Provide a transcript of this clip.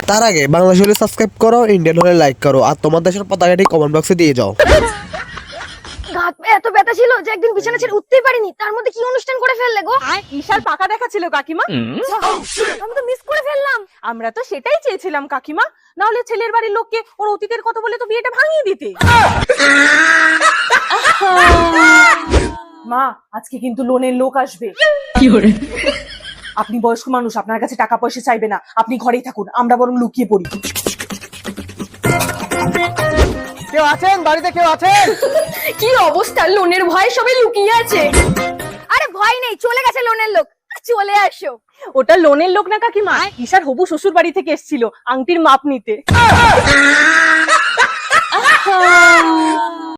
তার আগে বাংলাদেশ হলে সাবস্ক্রাইব করো, ইন্ডিয়ান হলে লাইক করো, আর তোমার দেশের পতাকাটি কমেন্ট বক্সে দিয়ে যাও। ঘাত পা এত ব্যথা ছিল যে একদিন বিছানা ছেড়ে উঠতেই পারিনি। তার মধ্যে কি অনুষ্ঠান করে ফেললে গো? ঈশার পাকা দেখা ছিল কাকিমা। আমি তো মিস করে ফেললাম। আমরা তো সেটাই চেয়েছিলাম কাকিমা, না হলে ছেলের বাড়ির লোককে ওর অতীতের কথা বলে তো বিয়েটা ভাঙিয়ে দিতে। মা, আজকে কিন্তু লোনের লোক আসবে। আপনি বয়স্ক মানুষ, আপনার কাছে টাকা পয়সা চাইবে না, আপনি ঘরেই থাকুন, আমরা বরং লুকিয়ে পড়ি। কেউ আছেন বাড়িতে? কেউ আছেন? কি অবস্থা, লোনের ভয়ে সবাই লুকিয়ে আছে। আরে ভয় নেই, চলে গেছে লোনের লোক, চলে আসো। ওটা লোনের লোক না কাকিমা, ঈশার হবু শ্বশুর বাড়ি থেকে এসেছিল আংটির মাপ নিতে।